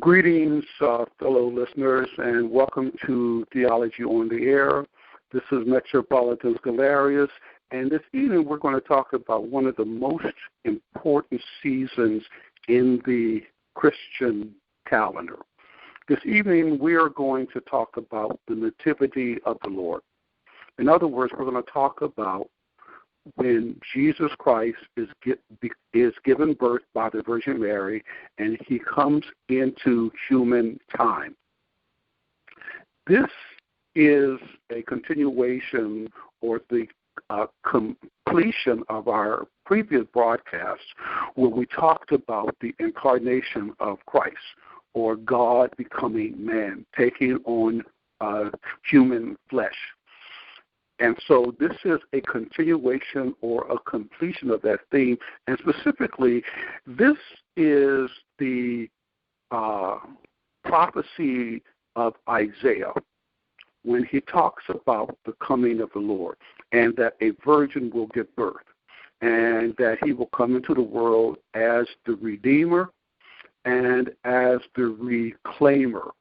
Greetings, fellow listeners, and welcome to Theology on the Air. This is Metropolitan Scholarius, and this evening we're going to talk about one of the most important seasons in the Christian calendar. This evening we are going to talk about the Nativity of the Lord. In other words, we're going to talk about when Jesus Christ is given birth by the Virgin Mary and he comes into human time. This is a continuation or the completion of our previous broadcast where we talked about the incarnation of Christ, or God becoming man, taking on human flesh. And so this is a continuation or a completion of that theme. And specifically, this is the prophecy of Isaiah when he talks about the coming of the Lord and that a virgin will give birth and that he will come into the world as the Redeemer and as the Reclaimer,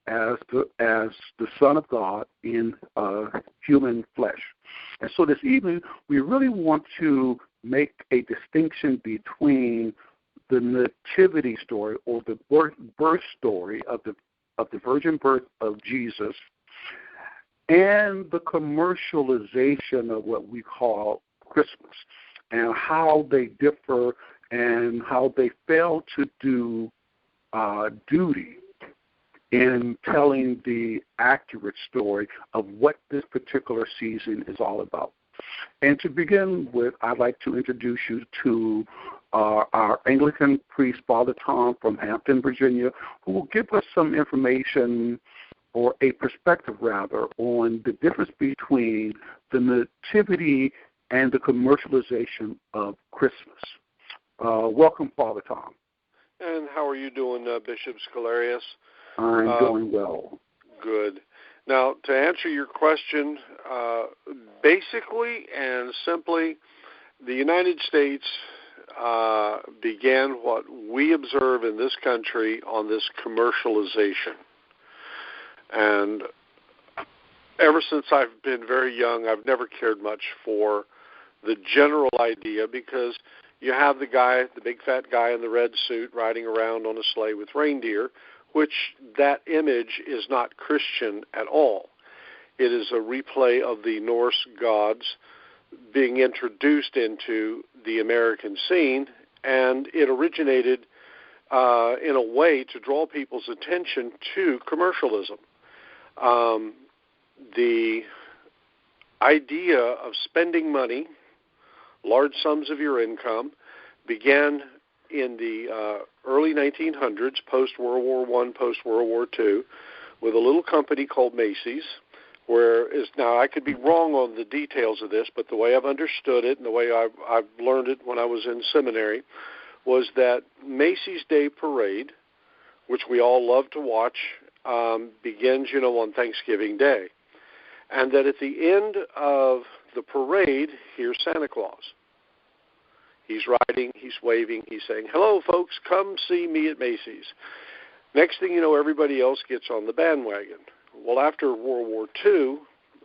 as the Son of God in human flesh. And so this evening, we really want to make a distinction between the nativity story or the birth story of the virgin birth of Jesus and the commercialization of what we call Christmas, and how they differ and how they fail to do duty in telling the accurate story of what this particular season is all about. And to begin with, I'd like to introduce you to our Anglican priest, Father Tom from Hampton, Virginia, who will give us some information, or a perspective rather, on the difference between the nativity and the commercialization of Christmas. Welcome, Father Tom. And how are you doing, Bishop Scholarius? I'm doing well. Good. Now, to answer your question, basically and simply, the United States began what we observe in this country on this commercialization. And ever since I've been very young, I've never cared much for the general idea, because you have the big fat guy in the red suit riding around on a sleigh with reindeer, which that image is not Christian at all. It is a replay of the Norse gods being introduced into the American scene, and it originated in a way to draw people's attention to commercialism. The idea of spending money, large sums of your income, began in the early 1900s, post-World War I, post-World War II, with a little company called Macy's, now I could be wrong on the details of this, but the way I've understood it and the way I've learned it when I was in seminary was that Macy's Day Parade, which we all love to watch, begins, on Thanksgiving Day. And that at the end of the parade, here's Santa Claus. He's riding, he's waving, he's saying, "Hello, folks, come see me at Macy's." Next thing you know, everybody else gets on the bandwagon. Well, after World War II,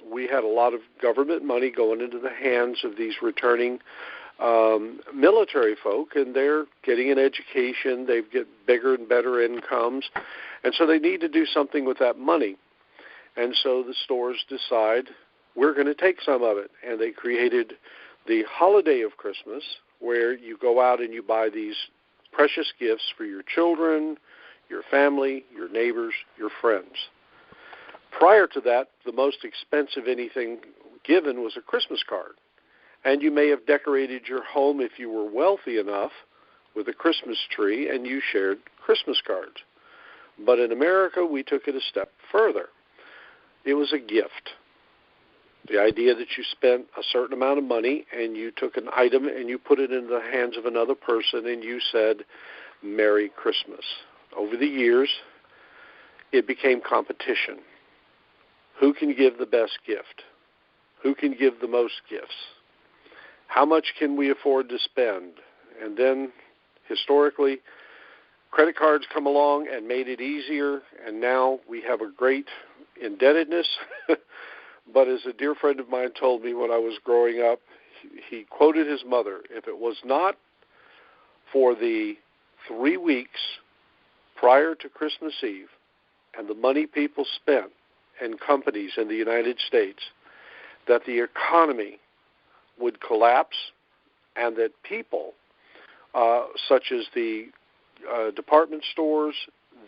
we had a lot of government money going into the hands of these returning military folk, and they're getting an education, they get bigger and better incomes, and so they need to do something with that money. And so the stores decide, we're going to take some of it, and they created the holiday of Christmas, where you go out and you buy these precious gifts for your children, your family, your neighbors, your friends. Prior to that, the most expensive anything given was a Christmas card. And you may have decorated your home, if you were wealthy enough, with a Christmas tree, and you shared Christmas cards. But in America, we took it a step further. It was a gift. The idea that you spent a certain amount of money and you took an item and you put it in the hands of another person and you said, "Merry Christmas." Over the years, it became competition. Who can give the best gift? Who can give the most gifts? How much can we afford to spend? And then, historically, credit cards come along and made it easier, and now we have a great indebtedness. But as a dear friend of mine told me when I was growing up, he quoted his mother, if it was not for the 3 weeks prior to Christmas Eve and the money people spent in companies in the United States, that the economy would collapse and that people, such as the department stores,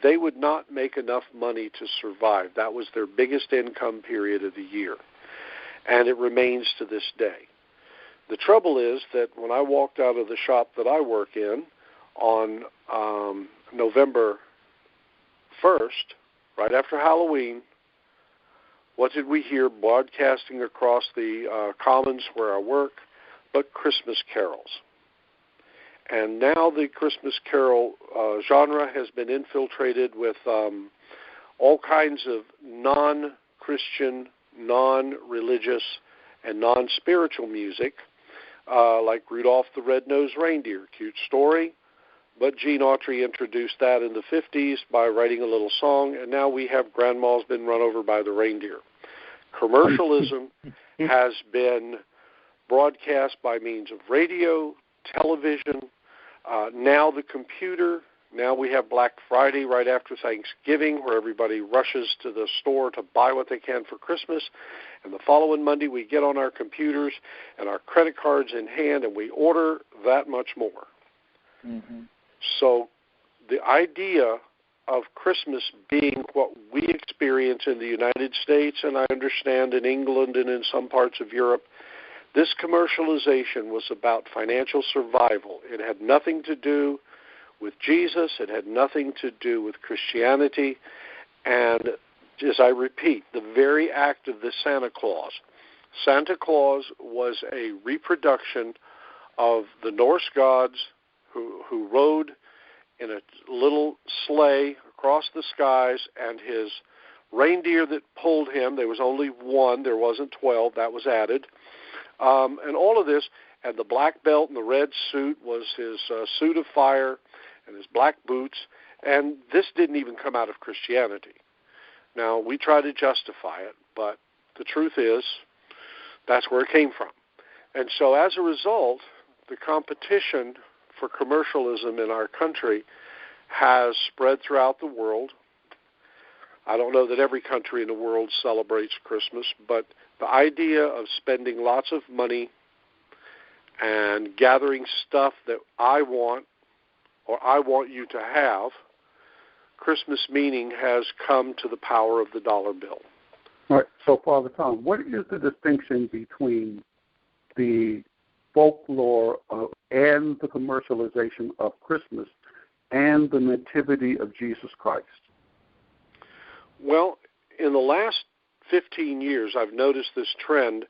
they would not make enough money to survive. That was their biggest income period of the year, and it remains to this day. The trouble is that when I walked out of the shop that I work in on November 1st, right after Halloween, what did we hear broadcasting across the commons where I work but Christmas carols? And now the Christmas carol genre has been infiltrated with all kinds of non-Christian, non-religious, and non-spiritual music, like Rudolph the Red-Nosed Reindeer. Cute story, but Gene Autry introduced that in the 50s by writing a little song, and now we have Grandma's been run over by the reindeer. Commercialism has been broadcast by means of radio, television, now the computer. Now we have Black Friday right after Thanksgiving, where everybody rushes to the store to buy what they can for Christmas. And the following Monday we get on our computers and our credit cards in hand and we order that much more. Mm-hmm. So the idea of Christmas being what we experience in the United States, and I understand in England and in some parts of Europe, this commercialization was about financial survival. It had nothing to do with Jesus. It had nothing to do with Christianity. And as I repeat, the very act of the Santa Claus was a reproduction of the Norse gods who rode in a little sleigh across the skies, and his reindeer that pulled him, there was only one, there wasn't 12, that was added. And all of this, and the black belt and the red suit was his suit of fire and his black boots, and this didn't even come out of Christianity. Now, we try to justify it, but the truth is that's where it came from. And so as a result, the competition for commercialism in our country has spread throughout the world. I don't know that every country in the world celebrates Christmas, but the idea of spending lots of money and gathering stuff that I want or I want you to have, Christmas meaning has come to the power of the dollar bill. All right. So, Father Tom, what is the distinction between the folklore and the commercialization of Christmas and the nativity of Jesus Christ? Well, in the last 15 years, I've noticed this trend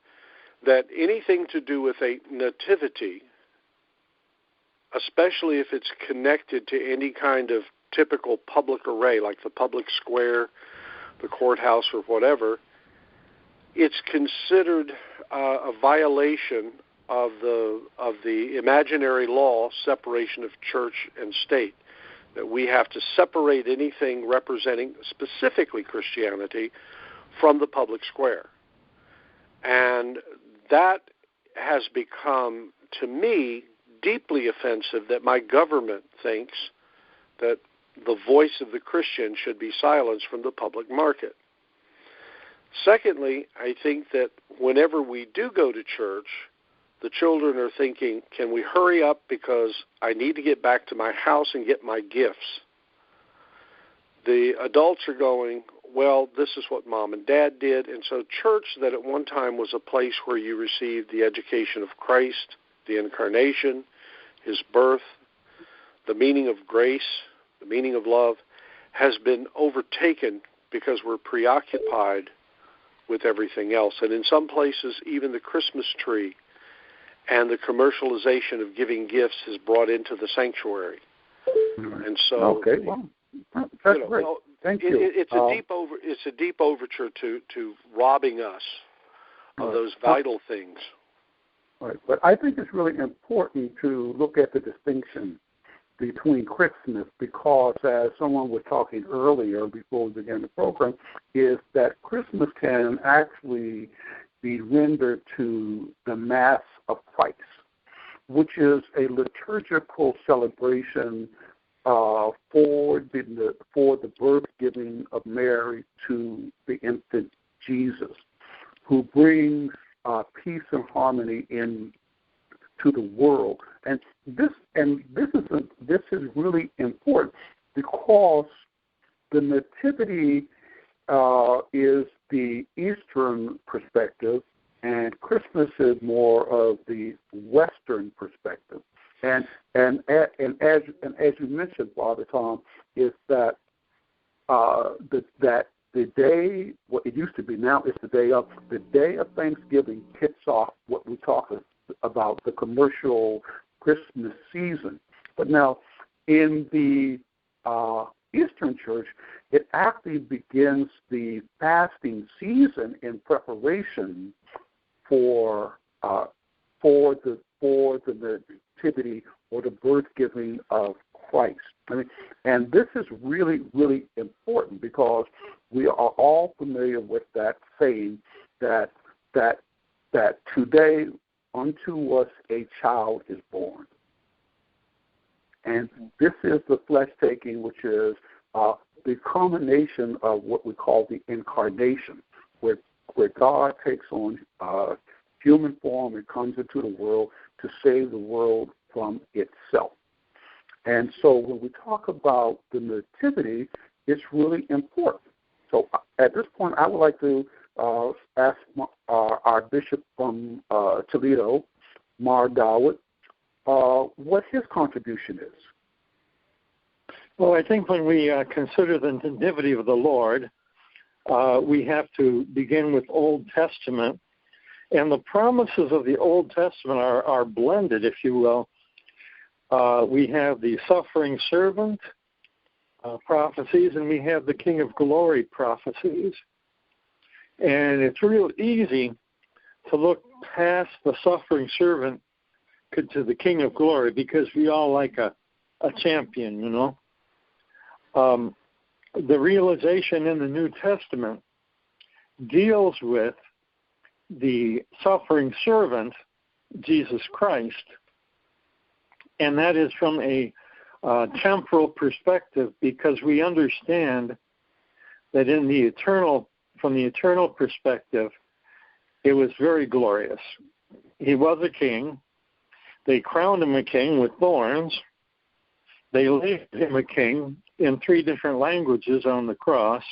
that anything to do with a nativity, especially if it's connected to any kind of typical public array, like the public square, the courthouse, or whatever, it's considered a violation of the imaginary law, separation of church and state, that we have to separate anything representing specifically Christianity from the public square. And that has become, to me, deeply offensive, that my government thinks that the voice of the Christian should be silenced from the public market. Secondly, I think that whenever we do go to church, the children are thinking, can we hurry up because I need to get back to my house and get my gifts? The adults are going, well, this is what mom and dad did. And so church, that at one time was a place where you received the education of Christ, the incarnation, his birth, the meaning of grace, the meaning of love, has been overtaken because we're preoccupied with everything else. And in some places, even the Christmas tree and the commercialization of giving gifts is brought into the sanctuary. And so, okay, well, that's great. Thank you. It's a deep overture to robbing us of those vital things. Right, but I think it's really important to look at the distinction between Christmas, because as someone was talking earlier before we began the program, is that Christmas can actually be rendered to the Mass of Christ, which is a liturgical celebration for the birth giving of Mary to the infant Jesus, who brings peace and harmony in to the world. And this is really important, because the Nativity is the Eastern perspective, and Christmas is more of the Western perspective. And as you mentioned, Father Tom, is that that the day, what it used to be, now it's the day of Thanksgiving kicks off what we talk about, the commercial Christmas season. But now in the Eastern Church, it actually begins the fasting season in preparation for the Nativity, or the birth giving of Christ. I mean, and this is really, really important, because we are all familiar with that saying that today unto us a child is born. And this is the flesh taking, which is the culmination of what we call the incarnation, where God takes on human form and comes into the world to save the world from itself. And so when we talk about the Nativity, it's really important. So at this point, I would like to ask our bishop from Toledo, Mar Dawit, what his contribution is. Well, I think when we consider the Nativity of the Lord, we have to begin with Old Testament. And the promises of the Old Testament are blended, if you will. We have the suffering servant prophecies, and we have the King of Glory prophecies. And it's real easy to look past the suffering servant to the King of Glory, because we all like a champion, you know. The realization in the New Testament deals with the suffering servant, Jesus Christ, and that is from a temporal perspective, because we understand that from the eternal perspective, it was very glorious. He was a king. They crowned him a king with thorns. They labeled him a king in 3 different languages on the cross.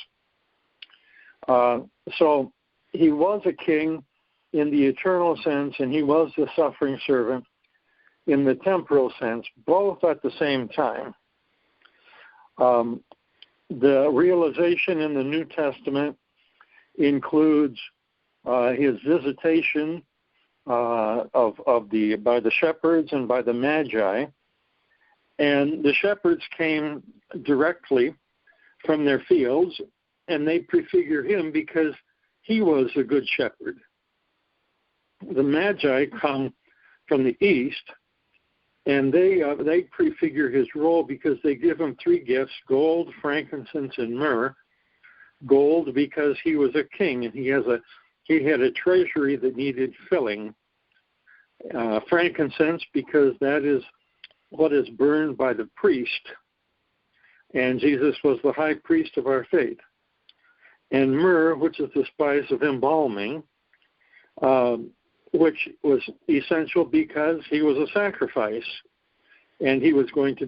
So he was a king in the eternal sense, and he was the suffering servant in the temporal sense, both at the same time. The realization in the New Testament includes his visitation by the shepherds and by the Magi. And the shepherds came directly from their fields, and they prefigure him because he was a good shepherd. The Magi come from the east, and they prefigure his role because they give him 3 gifts: gold, frankincense, and myrrh. Gold because he was a king, and he had a treasury that needed filling. Frankincense because that is what is burned by the priest, and Jesus was the high priest of our faith. And myrrh, which is the spice of embalming, which was essential because he was a sacrifice, and he was going to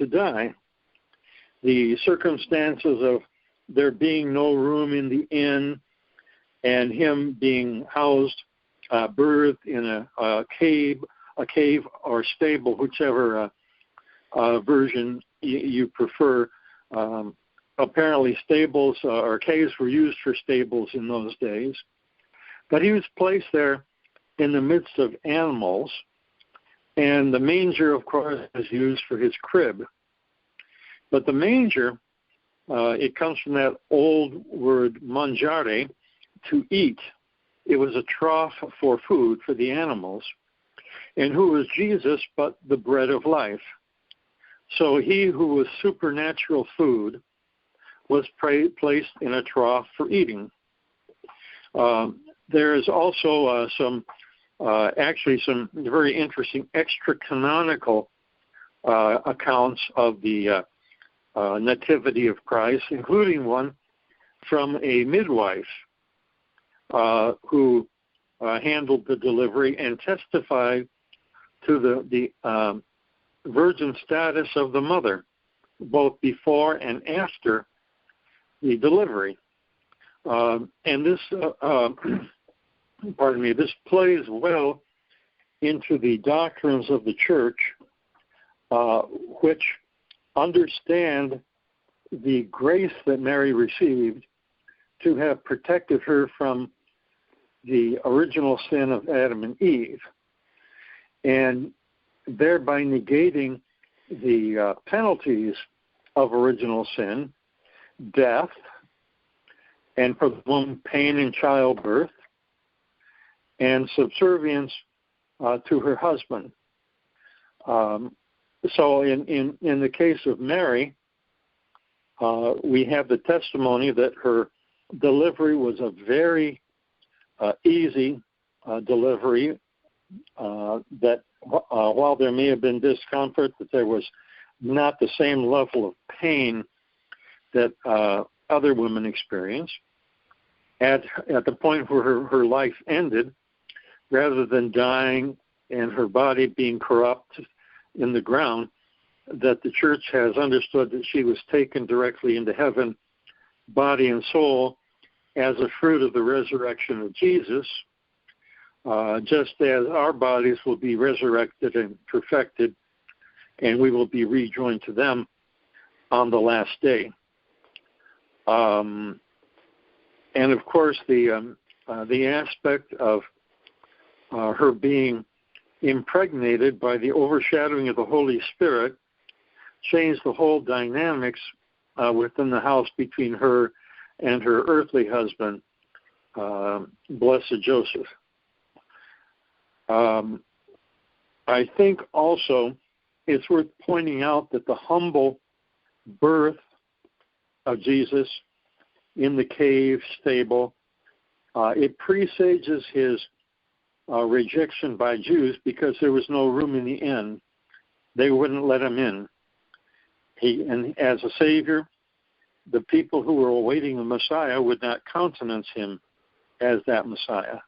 die. The circumstances of there being no room in the inn, and him being housed, birthed in a cave or stable, whichever version you prefer. Apparently stables or caves were used for stables in those days. But he was placed there in the midst of animals, and the manger, of course, is used for his crib. But the manger, it comes from that old word mangiare, to eat. It was a trough for food for the animals. And who is Jesus but the bread of life? So he who was supernatural food was placed in a trough for eating. There is also some very interesting extra-canonical accounts of the Nativity of Christ, including one from a midwife who handled the delivery and testified to the virgin status of the mother, both before and after the delivery. And this, this plays well into the doctrines of the Church, which understand the grace that Mary received to have protected her from the original sin of Adam and Eve, and thereby negating the penalties of original sin, death, and for the woman, pain in childbirth, and subservience to her husband. So in the case of Mary, we have the testimony that her delivery was a very easy delivery, that while there may have been discomfort, that there was not the same level of pain that other women experience. At the point where her life ended, rather than dying and her body being corrupt in the ground, that the Church has understood that she was taken directly into heaven, body and soul, as a fruit of the resurrection of Jesus, just as our bodies will be resurrected and perfected, and we will be rejoined to them on the last day. And of course, the aspect of her being impregnated by the overshadowing of the Holy Spirit changed the whole dynamics within the house between her and her earthly husband, Blessed Joseph. I think also it's worth pointing out that the humble birth of Jesus in the cave stable, it presages his rejection by Jews because there was no room in the inn. They wouldn't let him in. And as a Savior, the people who were awaiting the Messiah would not countenance him as that Messiah.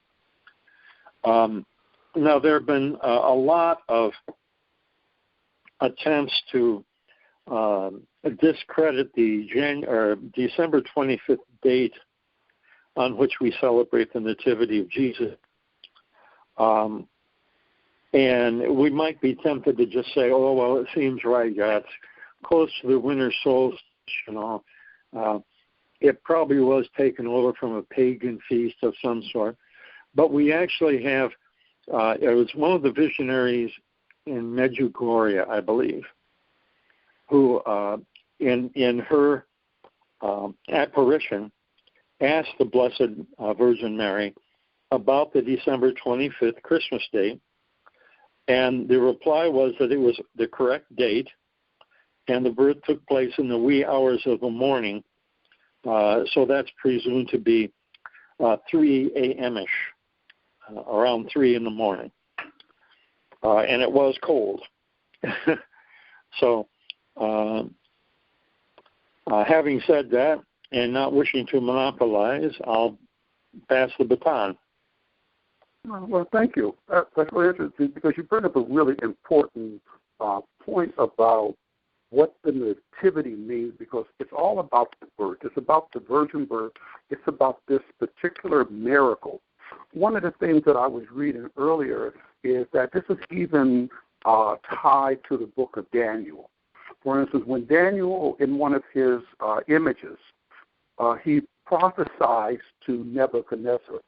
Now, there have been a lot of attempts to discredit the December 25th date on which we celebrate the Nativity of Jesus. And we might be tempted to just say, oh, well, it seems right, it's close to the winter solstice, it probably was taken over from a pagan feast of some sort. But we actually have, it was one of the visionaries in Medjugorje, I believe, who in her apparition asked the Blessed Virgin Mary about the December 25th Christmas date, and the reply was that it was the correct date, and the birth took place in the wee hours of the morning, so that's presumed to be 3 a.m.-ish, around 3 in the morning, and it was cold. So, having said that, and not wishing to monopolize, I'll pass the baton. Well, thank you. That's very interesting because you bring up a really important point about what the nativity means, because it's all about the birth. It's about the virgin birth. It's about this particular miracle. One of the things that I was reading earlier is that this is even tied to the book of Daniel. For instance, when Daniel, in one of his images, he prophesied to Nebuchadnezzar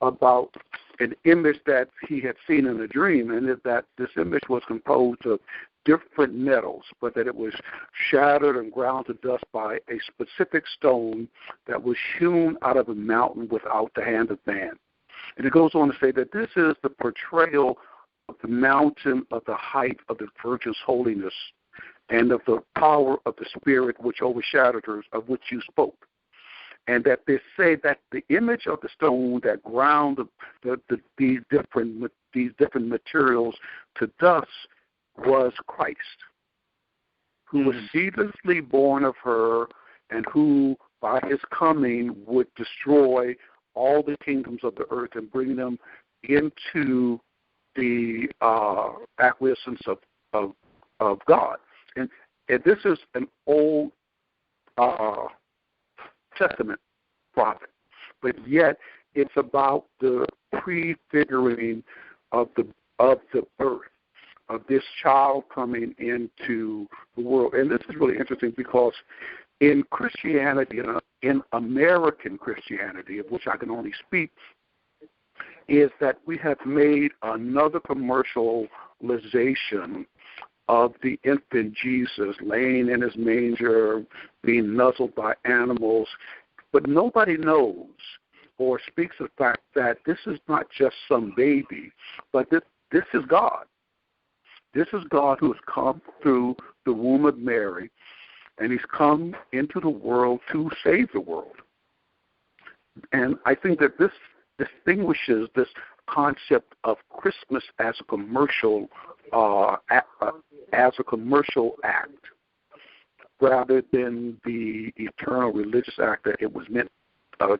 about an image that he had seen in a dream, and that this image was composed of different metals, but that it was shattered and ground to dust by a specific stone that was hewn out of a mountain without the hand of man. And it goes on to say that this is the portrayal the mountain of the height of the Virgin's holiness and of the power of the Spirit which overshadowed her, of which you spoke. And that they say that the image of the stone that ground these different materials to dust was Christ, who was seedlessly born of her, and who by his coming would destroy all the kingdoms of the earth and bring them into the acquiescence of God. And this is an Old Testament prophet, but yet it's about the prefiguring of the birth of this child coming into the world. And this is really interesting because in Christianity, in American Christianity, of which I can only speak, is that we have made another commercialization of the infant Jesus laying in his manger, being nuzzled by animals. But nobody knows or speaks of the fact that this is not just some baby, but this is God. This is God who has come through the womb of Mary, and he's come into the world to save the world. And I think that this distinguishes this concept of Christmas as a commercial act, rather than the eternal religious act that it was meant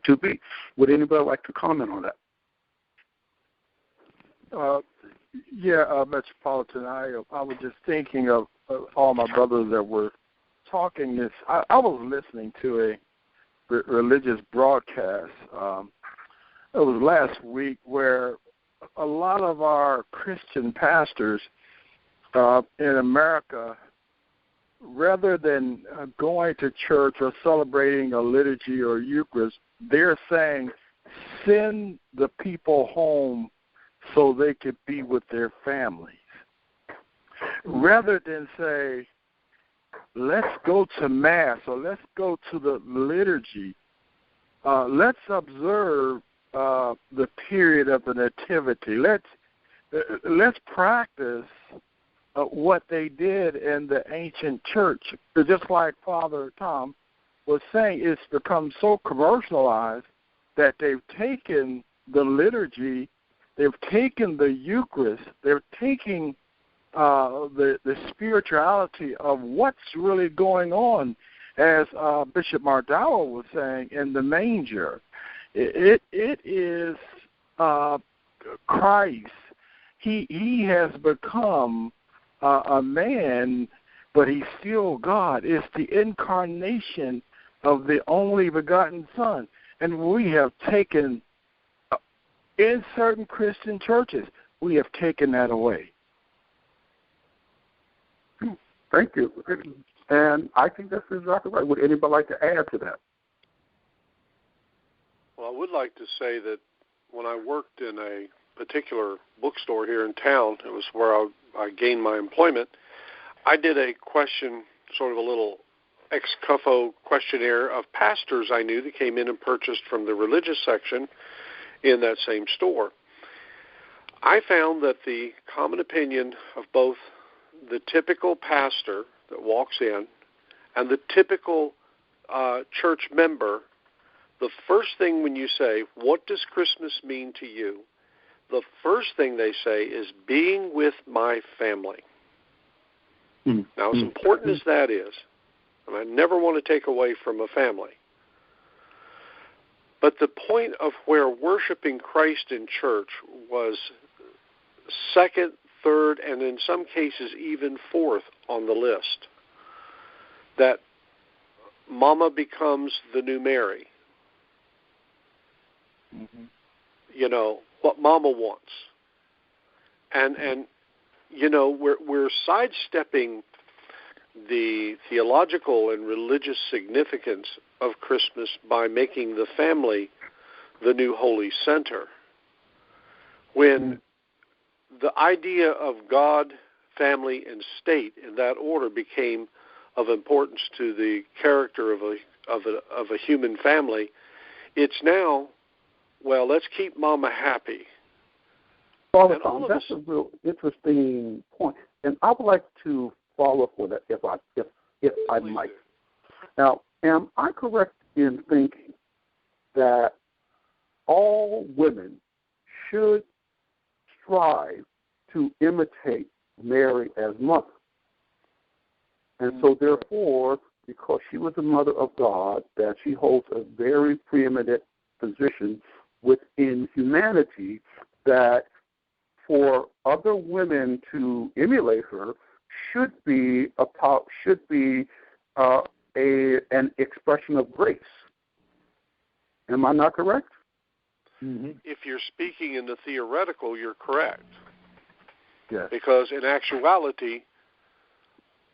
to be. Would anybody like to comment on that? Metropolitan, I was just thinking of all my brothers that were talking this. I was listening to a religious broadcast. It was last week where a lot of our Christian pastors in America, rather than going to church or celebrating a liturgy or Eucharist, they're saying, send the people home so they could be with their families. Rather than say, let's go to Mass or let's go to the liturgy, let's observe the period of the Nativity. Let's practice what they did in the ancient church. Just like Father Tom was saying, it's become so commercialized that they've taken the liturgy, they've taken the Eucharist, they're taking the spirituality of what's really going on, as Bishop Mardawa was saying, in the manger. It is Christ. He has become a man, but he's still God. It's the incarnation of the only begotten Son. And we have taken, in certain Christian churches, we have taken that away. Thank you. And I think that's exactly right. Would anybody like to add to that? Well, I would like to say that when I worked in a particular bookstore here in town, it was where I gained my employment, I did a question, sort of a little ex cuffo questionnaire of pastors I knew that came in and purchased from the religious section in that same store. I found that the common opinion of both the typical pastor that walks in and the typical church member, the first thing when you say, what does Christmas mean to you? The first thing they say is being with my family. Now, as important as that is, and I never want to take away from a family, but the point of where worshiping Christ in church was second, third, and in some cases even fourth on the list. That Mama becomes the new Mary. You know, what Mama wants. And you know, we're sidestepping the theological and religious significance of Christmas by making the family the new holy center. When the idea of God, family, and state in that order became of importance to the character of a human family, it's now, well, let's keep Mama happy. Father Tom, that's a real interesting point, and I would like to follow up with that if I might. Now, am I correct in thinking that all women should strive to imitate Mary as mother? And so, therefore, because she was the mother of God, that she holds a very preeminent position within humanity, that for other women to emulate her should be an expression of grace. Am I not correct? Mm-hmm. If you're speaking in the theoretical, you're correct. Yes. Because in actuality,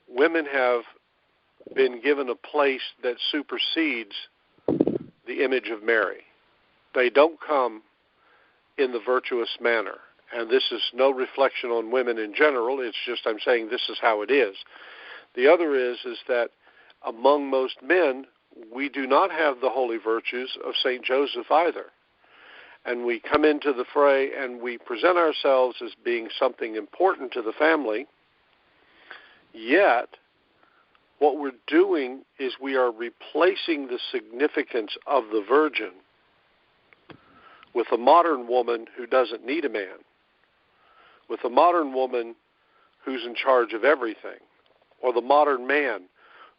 women have been given a place that supersedes the image of Mary. They don't come in the virtuous manner. And this is no reflection on women in general. It's just I'm saying this is how it is. The other is that among most men, we do not have the holy virtues of St. Joseph either. And we come into the fray and we present ourselves as being something important to the family, yet what we're doing is we are replacing the significance of the Virgin with a modern woman who doesn't need a man, with a modern woman who's in charge of everything, or the modern man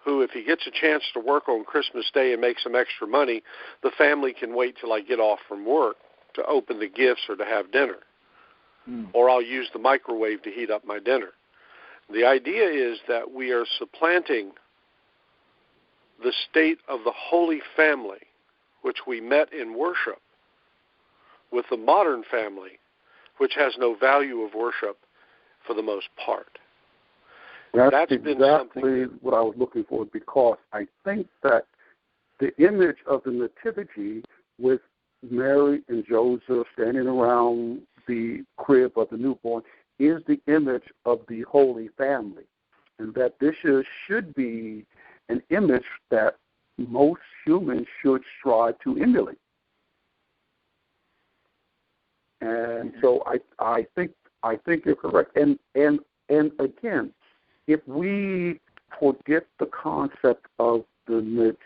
who, if he gets a chance to work on Christmas Day and make some extra money, the family can wait till I get off from work to open the gifts or to have dinner. Or I'll use the microwave to heat up my dinner. The idea is that we are supplanting the state of the Holy Family, which we met in worship, with the modern family, which has no value of worship for the most part. That's exactly what I was looking for, because I think that the image of the Nativity with Mary and Joseph standing around the crib of the newborn is the image of the Holy Family, and that this should be an image that most humans should strive to emulate. And so I think you're correct. And again, if we forget the concept of the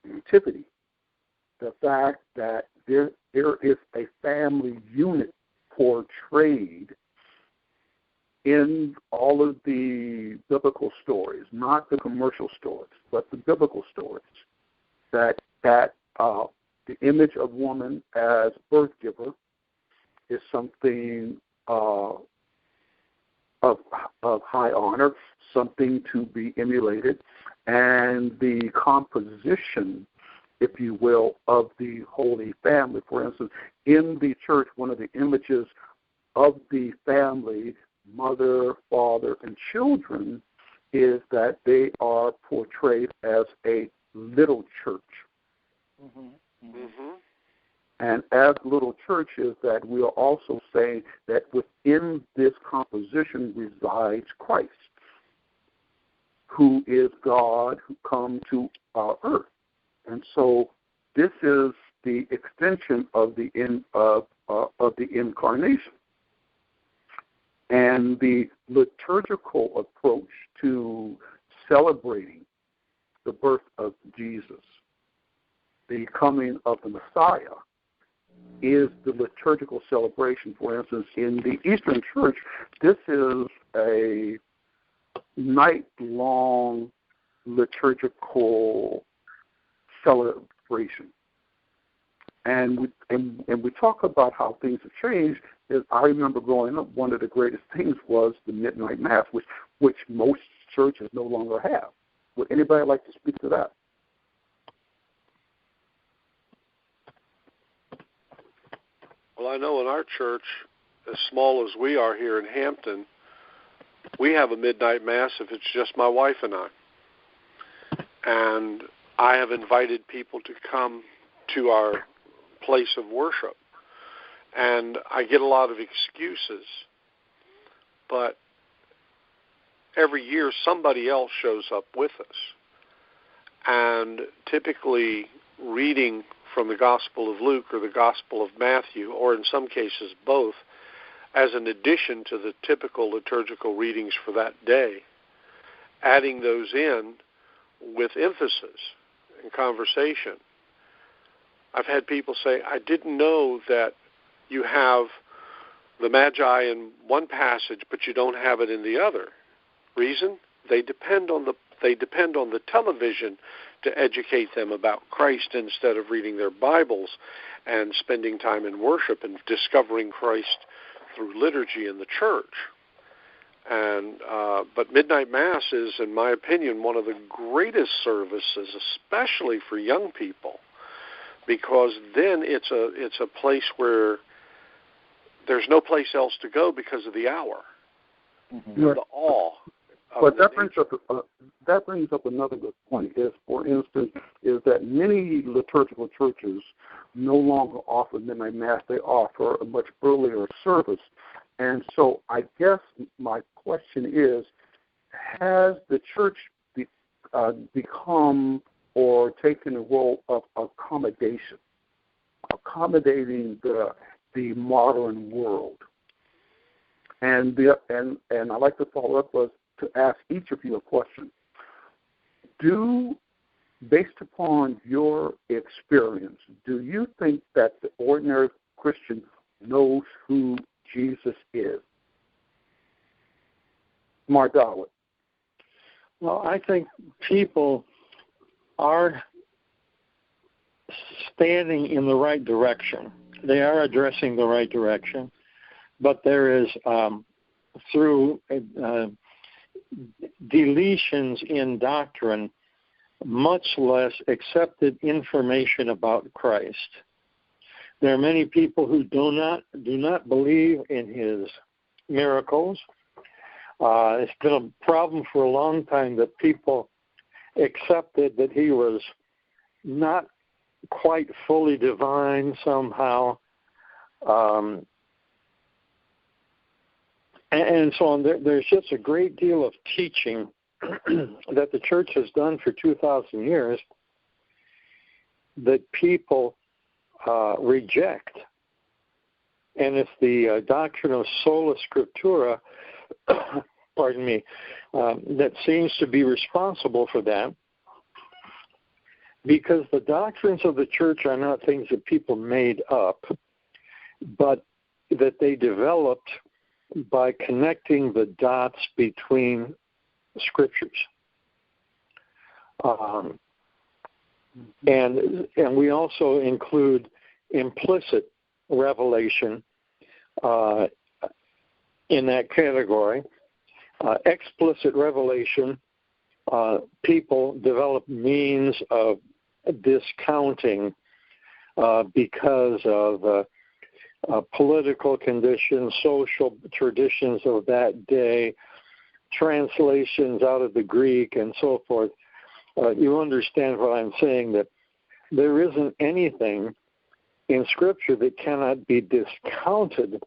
Nativity, the fact that there is a family unit portrayed in all of the biblical stories, not the commercial stories, but the biblical stories, that the image of woman as birth giver is something of high honor, something to be emulated, and the composition, if you will, of the Holy Family. For instance, in the church, one of the images of the family, mother, father, and children, is that they are portrayed as a little church. Mm-hmm. Mm-hmm. And as little churches, that we are also saying that within this composition resides Christ, who is God, who come to our earth. And so this is the extension of the incarnation. And the liturgical approach to celebrating the birth of Jesus, the coming of the Messiah, is the liturgical celebration. For instance, in the Eastern Church, this is a night-long liturgical celebration. And we talk about how things have changed. I remember growing up, one of the greatest things was the midnight mass, which most churches no longer have. Would anybody like to speak to that? Well, I know in our church, as small as we are here in Hampton, we have a midnight mass if it's just my wife and I. And I have invited people to come to our place of worship. And I get a lot of excuses. But every year somebody else shows up with us. And typically reading from the Gospel of Luke or the Gospel of Matthew, or in some cases both, as an addition to the typical liturgical readings for that day, adding those in with emphasis and conversation. I've had people say, I didn't know that you have the Magi in one passage, but you don't have it in the other. Reason? They depend on the television to educate them about Christ instead of reading their Bibles and spending time in worship and discovering Christ through liturgy in the church. And but Midnight Mass is, in my opinion, one of the greatest services, especially for young people, because then it's a place where there's no place else to go because of the hour, the awe. But that brings up another good point. Is, for instance, is that many liturgical churches no longer offer Midnight Mass; they offer a much earlier service. And so, I guess my question is: has the church become or taken a role of accommodation, accommodating the modern world? And I'd like to follow up with to ask each of you a question. Based upon your experience, do you think that the ordinary Christian knows who Jesus is? Mark Darwood. Well, I think people are standing in the right direction. They are addressing the right direction, but there is, through deletions in doctrine, much less accepted information about Christ. There are many people who do not believe in his miracles. It's been a problem for a long time that people accepted that he was not quite fully divine somehow, and so on. There's just a great deal of teaching that the church has done for 2,000 years that people reject. And it's the doctrine of sola scriptura, pardon me, that seems to be responsible for that, because the doctrines of the church are not things that people made up, but that they developed by connecting the dots between scriptures. And we also include implicit revelation in that category. Explicit revelation, people develop means of discounting because of political conditions, social traditions of that day, translations out of the Greek, and so forth. You understand what I'm saying, that there isn't anything in Scripture that cannot be discounted,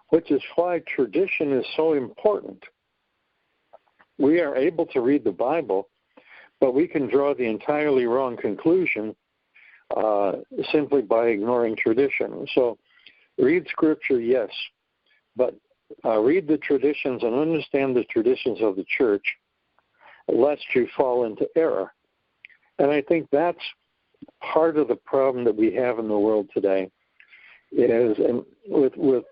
which is why tradition is so important. We are able to read the Bible, but we can draw the entirely wrong conclusion simply by ignoring tradition. So read Scripture, yes, but read the traditions and understand the traditions of the church, lest you fall into error. And I think that's part of the problem that we have in the world today, is with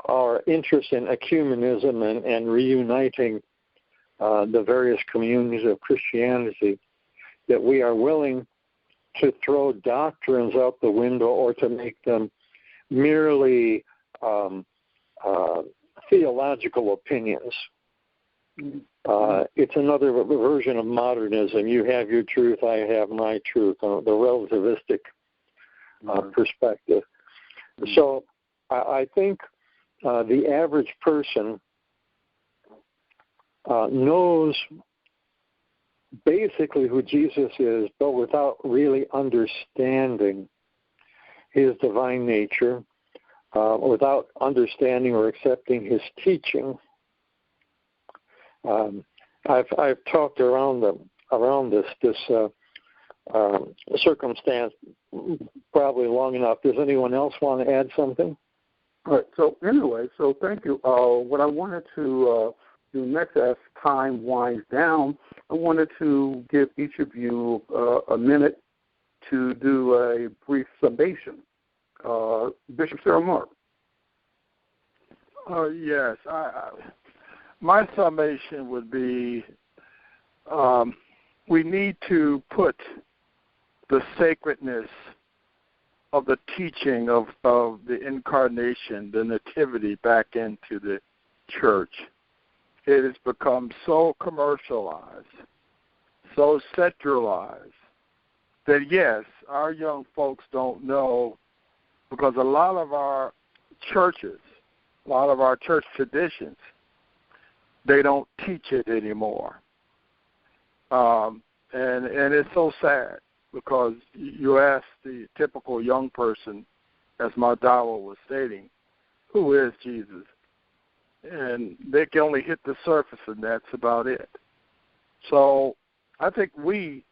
our interest in ecumenism and reuniting the various communities of Christianity, that we are willing to throw doctrines out the window or to make them merely theological opinions. It's another version of modernism. You have your truth, I have my truth, the relativistic perspective. So I think the average person knows basically who Jesus is, but without really understanding his divine nature, without understanding or accepting his teaching. I've talked around this circumstance probably long enough. Does anyone else want to add something? All right. So anyway, so thank you. What I wanted to do next, as time winds down, I wanted to give each of you a minute to do a brief summation. Bishop Sarah Mark. Yes. My summation would be we need to put the sacredness of the teaching of the incarnation, the nativity, back into the church. It has become so commercialized, so centralized, that yes, our young folks don't know, because a lot of our churches, a lot of our church traditions, they don't teach it anymore. And it's so sad, because you ask the typical young person, as Mardawa was stating, who is Jesus? And they can only hit the surface, and that's about it. So I think we,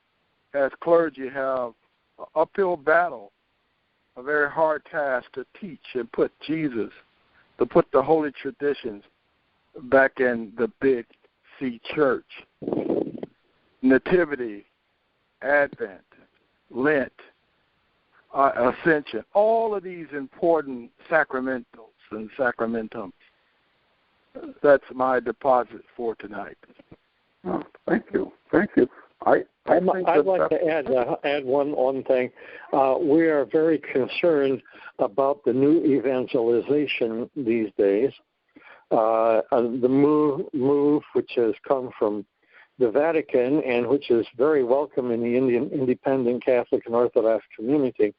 as clergy, have an uphill battle, a very hard task to teach and put Jesus, to put the holy traditions back in the big C church. Nativity, Advent, Lent, Ascension, all of these important sacramentals and sacramentums. That's my deposit for tonight. Oh, thank you. I'd like to add one thing. We are very concerned about the new evangelization these days. The move which has come from the Vatican, and which is very welcome in the Indian independent Catholic and Orthodox community.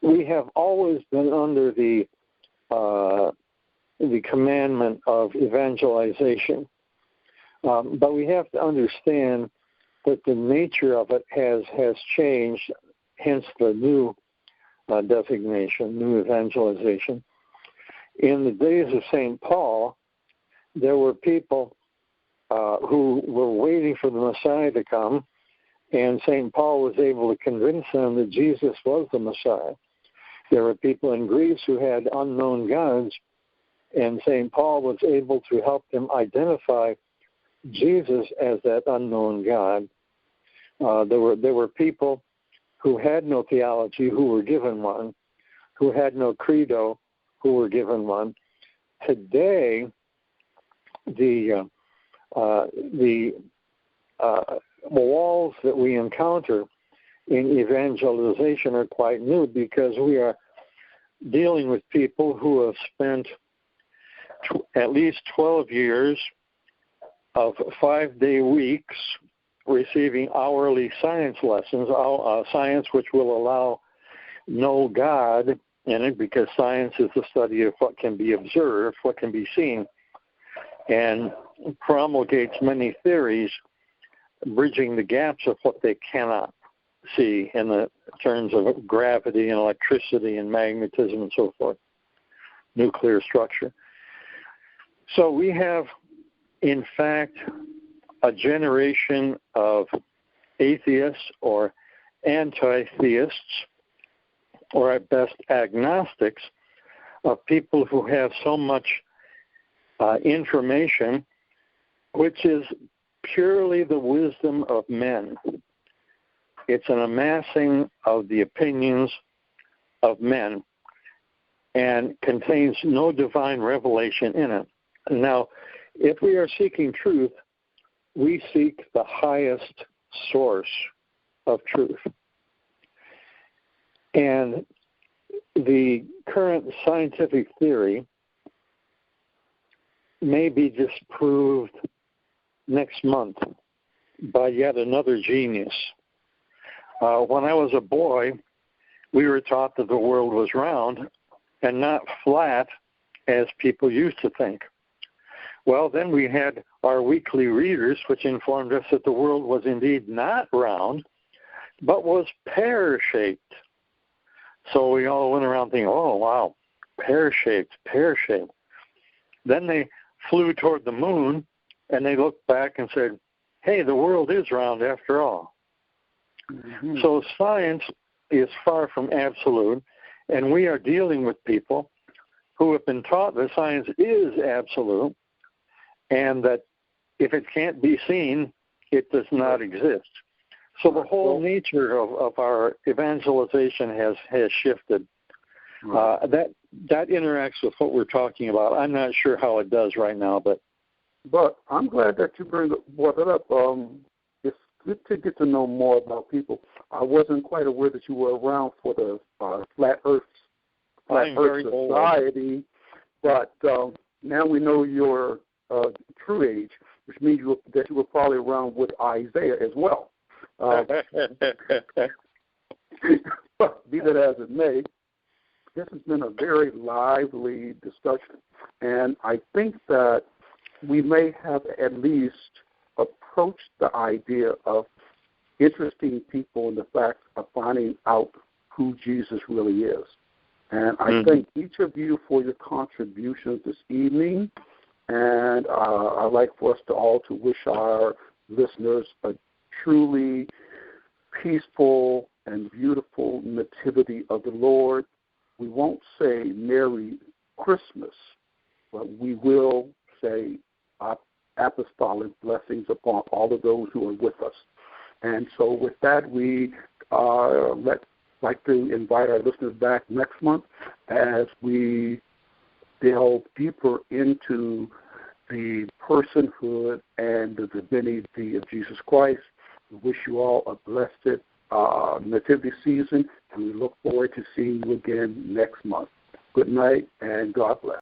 We have always been under the commandment of evangelization, but we have to understand that the nature of it has changed. Hence the new designation, new evangelization. In the days of St. Paul, there were people who were waiting for the Messiah to come, and St. Paul was able to convince them that Jesus was the Messiah. There were people in Greece who had unknown gods, and St. Paul was able to help them identify Jesus as that unknown God. There were people who had no theology who were given one, who had no credo who were given one. Today, the walls that we encounter in evangelization are quite new, because we are dealing with people who have spent at least 12 years of 5-day weeks receiving hourly science lessons, science which will allow no God in it, because science is the study of what can be observed, what can be seen, and promulgates many theories bridging the gaps of what they cannot see in the terms of gravity and electricity and magnetism and so forth, nuclear structure. So we have, in fact, a generation of atheists or anti-theists, or at best agnostics, of people who have so much information, which is purely the wisdom of men. It's an amassing of the opinions of men and contains no divine revelation in it. Now, if we are seeking truth, we seek the highest source of truth. And the current scientific theory may be disproved next month by yet another genius. When I was a boy, we were taught that the world was round and not flat as people used to think. Well, then we had our weekly readers, which informed us that the world was indeed not round, but was pear-shaped. So we all went around thinking, oh, wow, pear-shaped. Then they flew toward the moon, and they looked back and said, hey, the world is round after all. Mm-hmm. So science is far from absolute, And we are dealing with people who have been taught that science is absolute and that if it can't be seen, it does not exist. So the whole nature of our evangelization has shifted. That interacts with what we're talking about. I'm not sure how it does right now, but I'm glad that you brought it up. It's good to get to know more about people. I wasn't quite aware that you were around for the Flat Earth Society, but now we know your true age, which means that you were probably around with Isaiah as well. But be that as it may, this has been a very lively discussion, and I think that we may have at least approached the idea of interesting people in the fact of finding out who Jesus really is. And I thank each of you for your contributions this evening, and I'd like for us to wish our listeners a truly peaceful and beautiful nativity of the Lord. We won't say Merry Christmas, but we will say apostolic blessings upon all of those who are with us. And so with that, we like to invite our listeners back next month as we delve deeper into the personhood and the divinity of Jesus Christ. We wish you all a blessed nativity season, and we look forward to seeing you again next month. Good night, and God bless.